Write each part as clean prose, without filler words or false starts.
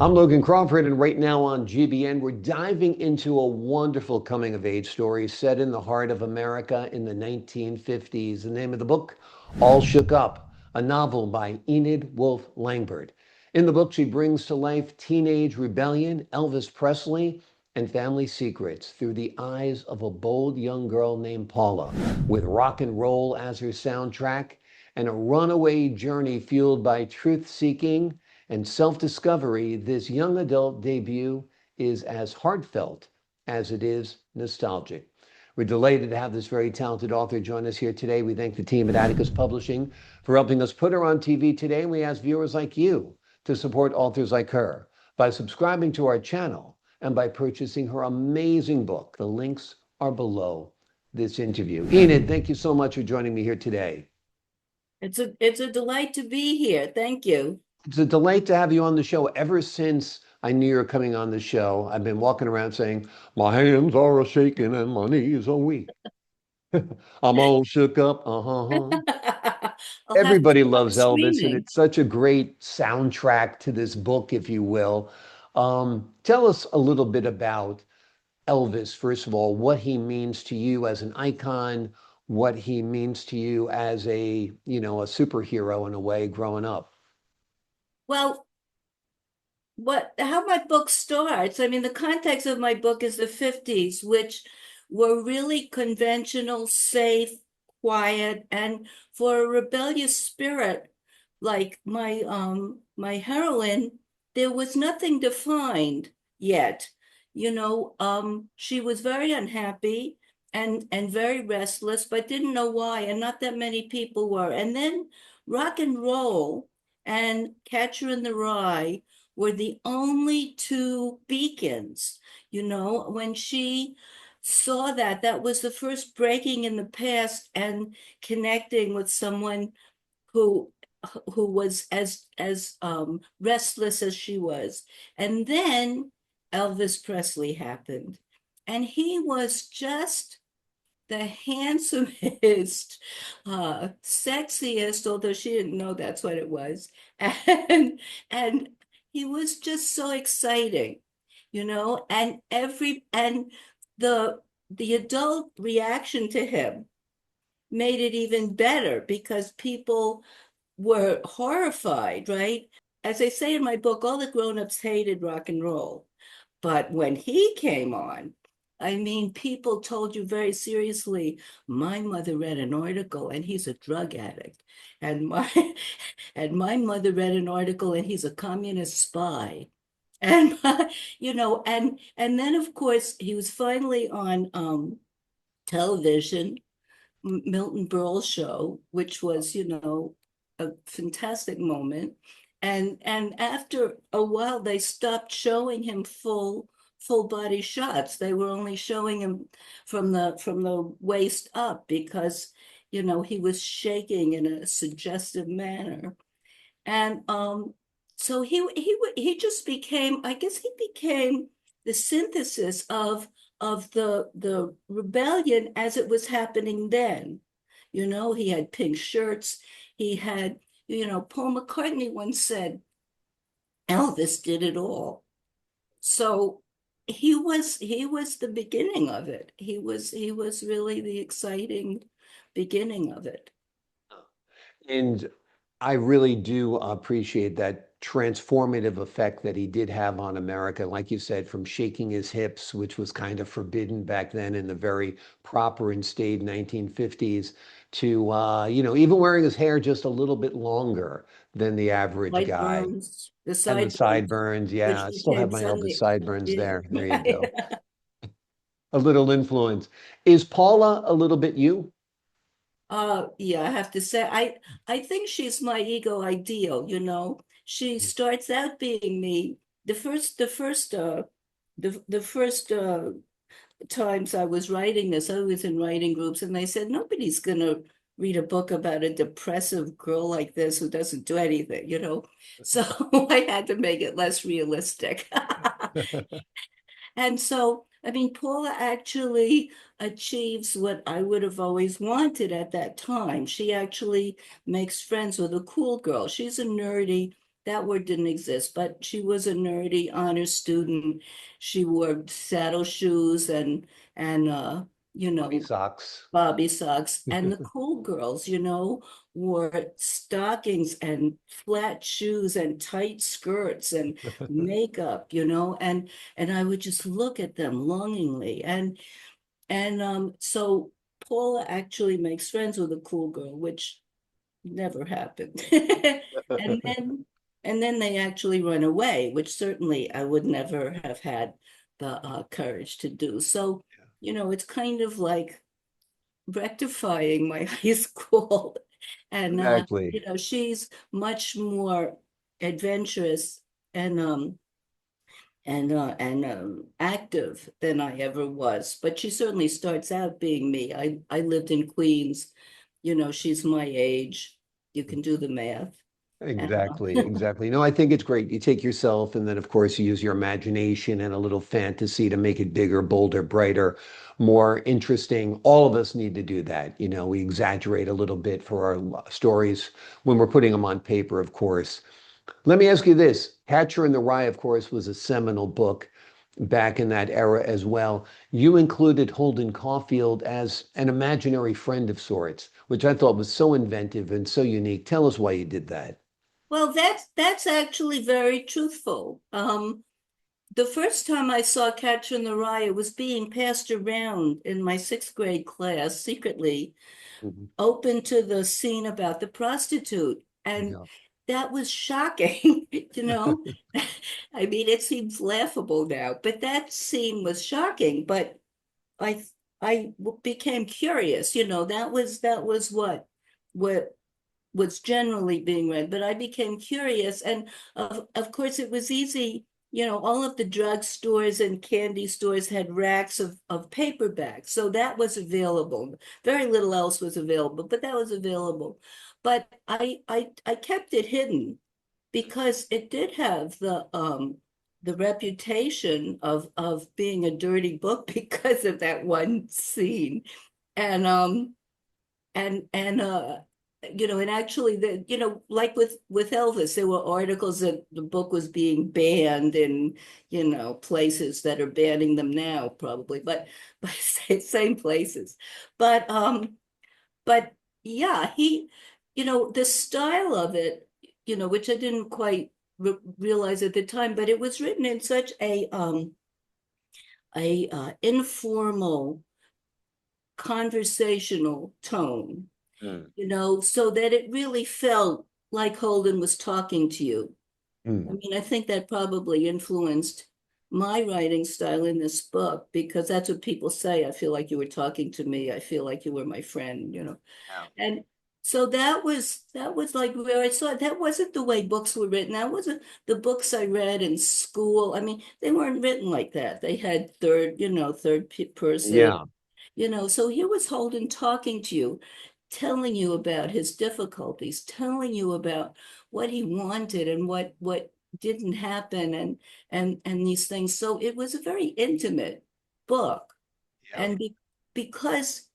I'm Logan Crawford, and right now on GBN, we're diving into a wonderful coming of age story set in the heart of America in the 1950s. The name of the book, All Shook Up, a novel by Enid Langbert. In the book, she brings to life teenage rebellion, Elvis Presley, and family secrets through the eyes of a bold young girl named Paula, with rock and roll as her soundtrack and a runaway journey fueled by truth seeking and self-discovery. This young adult debut is as heartfelt as it is nostalgic. We're delighted to have this very talented author join us here today. We thank the team at Atticus Publishing for helping us put her on TV today. And we ask viewers like you to support authors like her by subscribing to our channel and by purchasing her amazing book. The links are below this interview. Enid, thank you so much for joining me here today. It's a delight to be here. Thank you. It's a delight to have you on the show. Ever since I knew you were coming on the show, I've been walking around saying, my hands are a shaking and my knees are weak. I'm all shook up. Uh-huh. I'll have to Everybody start loves Elvis, and screaming. it's such a great soundtrack to this book, if you will. Tell us a little bit about Elvis, first of all, what he means to you as an icon, what he means to you as a superhero in a way growing up. Well, how my book starts, I mean, the context of my book is the 50s, which were really conventional, safe, quiet, and for a rebellious spirit like my heroine, there was nothing defined yet. She was very unhappy and very restless, but didn't know why, and not that many people were. And then rock and roll and Catcher in the Rye were the only two beacons. When she saw that was the first breaking in the past and connecting with someone who who was as restless as she was. And then Elvis Presley happened, and he was just the handsomest, sexiest, although she didn't know that's what it was. And he was just so exciting, and the adult reaction to him made it even better because people were horrified, right? As I say in my book, all the grown-ups hated rock and roll. But when he came on, I mean, people told you very seriously, my mother read an article and he's a drug addict. And my and my mother read an article and he's a communist spy. And and then of course he was finally on television, Milton Berle's show, which was, a fantastic moment. And after a while, they stopped showing him full body shots. They were only showing him from the waist up because, he was shaking in a suggestive manner. And so he just became, I guess he became the synthesis of the rebellion as it was happening then. He had pink shirts. He had, Paul McCartney once said, Elvis did it all. So he was the beginning of it. He was really the exciting beginning of it. And I really do appreciate that transformative effect that he did have on America. Like you said, from shaking his hips, which was kind of forbidden back then in the very proper and staid 1950s, to even wearing his hair just a little bit longer than the average guy. Sideburns, the And the sideburns, sideburns, which yeah, I still have became my Elvis suddenly, sideburns yeah, there. There you go. A little influence. Is Paula a little bit you? yeah, I have to say, I think she's my ego ideal, She starts out being me. The first times I was writing this, I was in writing groups, and they said nobody's gonna read a book about a depressive girl like this who doesn't do anything. So I had to make it less realistic. And so, I mean, Paula actually achieves what I would have always wanted at that time. She actually makes friends with a cool girl. She's a nerdy that word didn't exist, but she was a nerdy honor student. She wore saddle shoes and you Bobby know, socks. bobby socks. And the cool girls, wore stockings and flat shoes and tight skirts and makeup, and I would just look at them longingly. And so Paula actually makes friends with a cool girl, which never happened. And then they actually run away, which certainly I would never have had the courage to do. So, it's kind of like rectifying my high school. And Exactly. she's much more adventurous and active than I ever was. But she certainly starts out being me. I lived in Queens. She's my age. You can do the math. And, Exactly, exactly. No, I think it's great. You take yourself, and then, of course, you use your imagination and a little fantasy to make it bigger, bolder, brighter, more interesting. All of us need to do that. We exaggerate a little bit for our stories when we're putting them on paper, of course. Let me ask you this. Catcher in the Rye, of course, was a seminal book back in that era as well. You included Holden Caulfield as an imaginary friend of sorts, which I thought was so inventive and so unique. Tell us why you did that. well, that's actually very truthful. The first time I saw Catcher in the Rye, it was being passed around in my sixth grade class secretly, Mhm. open to the scene about the prostitute. And Yeah. that was shocking, you know. I mean, it seems laughable now, but that scene was shocking. But I I became curious, that was what was generally being read, but I became curious. And of course, it was easy. All of the drugstores and candy stores had racks of paperbacks. So that was available. Very little else was available, but that was available. But I kept it hidden because it did have the reputation of being a dirty book because of that one scene. And and actually like with Elvis, there were articles that the book was being banned in places that are banning them now probably, but same places. But um but yeah, the style of it, which I didn't quite realize at the time, but it was written in such a informal conversational tone, Mm. so that it really felt like Holden was talking to you. I Mm. mean, I think that probably influenced my writing style in this book because that's what people say. I feel like you were talking to me. I feel like you were my friend. Yeah. And so that was like where I saw it. That wasn't the way books were written. That wasn't the books I read in school. I mean, they weren't written like that. They had third person, Yeah. so here was Holden talking to you, telling you about his difficulties, telling you about what he wanted and what didn't happen and these things. So it was a very intimate book. Yeah. And because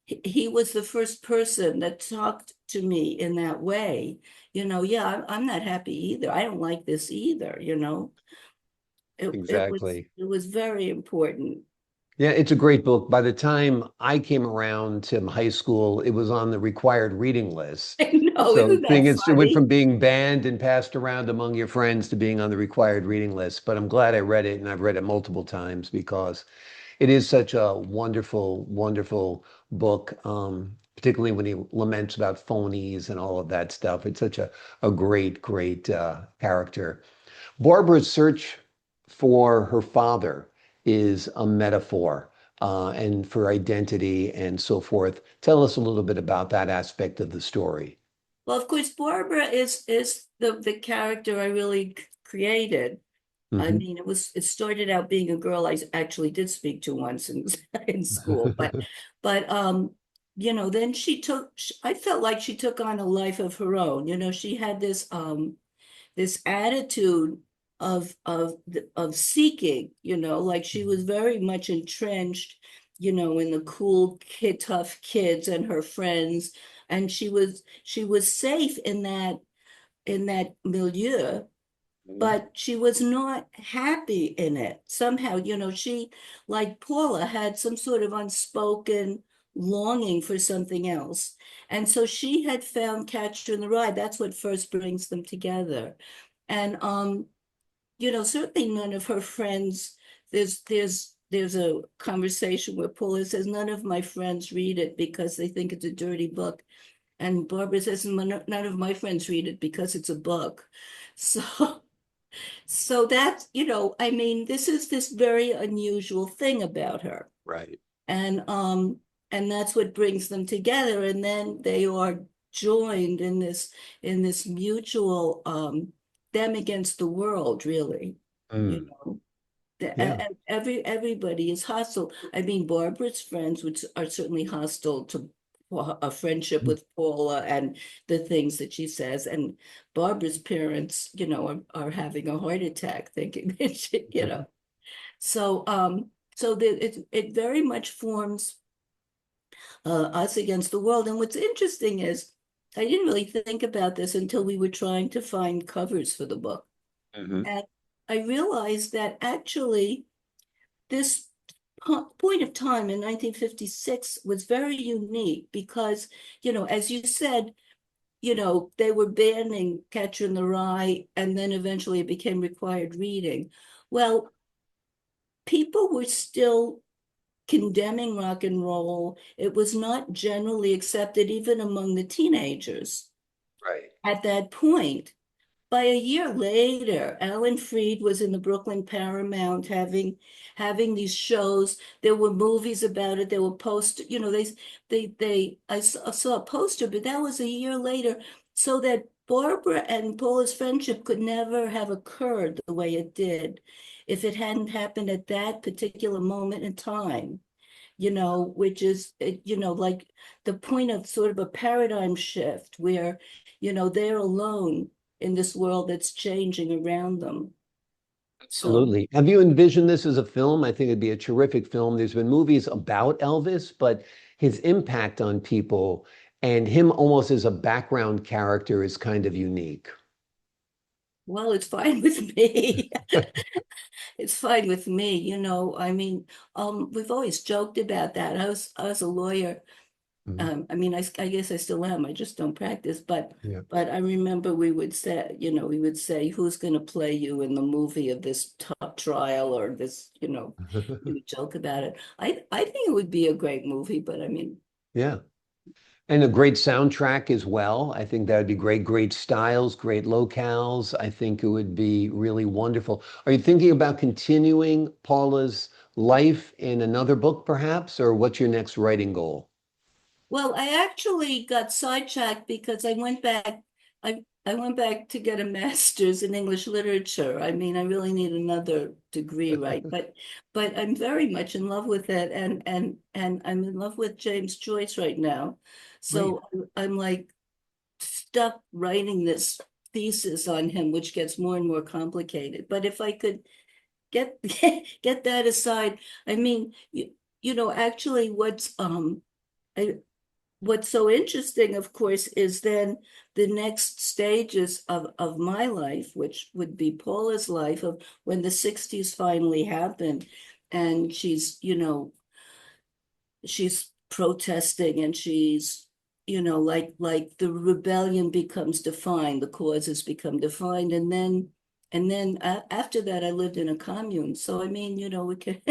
he was the first person that talked to me in that way, yeah, I'm not happy either. I don't like this either. It was Exactly. it was very important. Yeah, it's a great book. By the time I came around to high school, it was on the required reading list. I know, So isn't that it went funny? from being banned and passed around among your friends to being on the required reading list. But I'm glad I read it, and I've read it multiple times because it is such a wonderful, wonderful book. Particularly when he laments about phonies and all of that stuff. It's such a great, great character. Barbara's search for her father is a metaphor and for identity and so forth. Tell us a little bit about that aspect of the story. Well, of course, Barbara is the character I really created. I Hmm. mean, it started out being a girl I actually did speak to once in in school, but then I felt like she took on a life of her own. She had this attitude of seeking, like she was very much entrenched, in the cool kid, tough kids and her friends, and she was safe in that milieu, Mhm. but she was not happy in it. Somehow, she, like Paula, had some sort of unspoken longing for something else. And so she had found Catcher in the Rye. That's what first brings them together. And certainly none of her friends, there's a conversation where Paula says, none of my friends read it because they think it's a dirty book. And Barbara says, none of my friends read it because it's a book. So so that's, I mean, this is this very unusual thing about her. Right. And and that's what brings them together. And then they are joined in this mutual them against the world, really. You Mm. know. Yeah. And everybody is hostile. I mean, Barbara's friends, which are certainly hostile to a friendship with Paula and the things that she says. And Barbara's parents, are having a heart attack thinking that she. So it very much forms us against the world. And what's interesting is I didn't really think about this until we were trying to find covers for the book. Mhm. And I realized that actually this point of time in 1956 was very unique because, as you said, they were banning Catcher in the Rye, and then eventually it became required reading. Well, people were still condemning rock and roll. It was not generally accepted, even among the teenagers Right. at that point. By a year later, Alan Freed was in the Brooklyn Paramount having these shows. There were movies about it. There were posters. I saw a poster, but that was a year later. So that Barbara and Paula's friendship could never have occurred the way it did if it hadn't happened at that particular moment in time, which is, like the point of sort of a paradigm shift where, they're alone in this world that's changing around them. So, Absolutely. Have you envisioned this as a film? I think it'd be a terrific film. There's been movies about Elvis, but his impact on people and him almost as a background character is kind of unique. well, it's fine with me. It's fine with me, I mean, we've always joked about that. I was a lawyer. Mhm. I mean, I guess I still am. I just don't practice. But Yeah. but I remember we would say, who's going to play you in the movie of this top trial or this, we would joke about it. I think it would be a great movie, but I mean, Yeah. And a great soundtrack as well. I think that would be great. Great styles, great locales. I think it would be really wonderful. Are you thinking about continuing Paula's life in another book, perhaps? Or what's your next writing goal? well, I actually got sidetracked because I went back to get a master's in English literature. I mean, I really need another degree, right? But I'm very much in love with it, and I'm in love with James Joyce right now. Great. So I'm like stuck writing this thesis on him, which gets more and more complicated. But if I could get get that aside, I mean, actually, I, what's so interesting, of course, is then the next stages of my life, which would be Paula's life, of when the 60s finally happened, and she's protesting, and she's, like the rebellion becomes defined, the causes become defined, and then after that I lived in a commune. So I mean, we can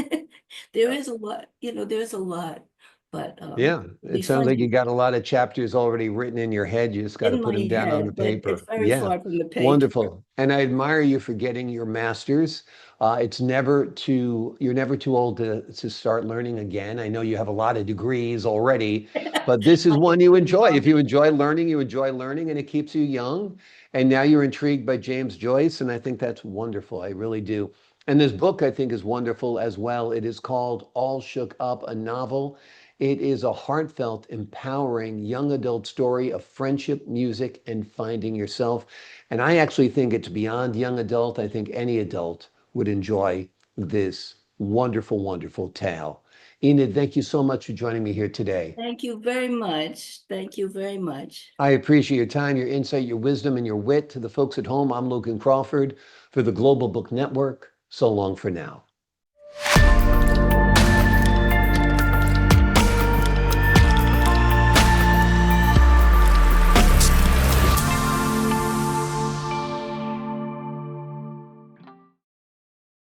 there is a lot, there's a lot, but Yeah, it'd be it sounds like you funny got a lot of chapters already written in your head. You just got to in put my them down on the head, but it's paper. very Yeah, far from the paper. wonderful. And I admire you for getting your master's. You're never too old to start learning again. I know you have a lot of degrees already, but this is I one you enjoy. If love you enjoy learning, you enjoy learning, and it keeps you young. And now you're intrigued by James Joyce, and I think that's wonderful. I really do. And this book, I think, is wonderful as well. It is called All Shook Up, a novel. It is a heartfelt, empowering young adult story of friendship, music, and finding yourself. And I actually think it's beyond young adult. I think any adult would enjoy this wonderful, wonderful tale. Enid, thank you so much for joining me here today. Thank you very much. Thank you very much. I appreciate your time, your insight, your wisdom, and your wit. To the folks at home, I'm Logan Crawford for the Global Book Network. So long for now.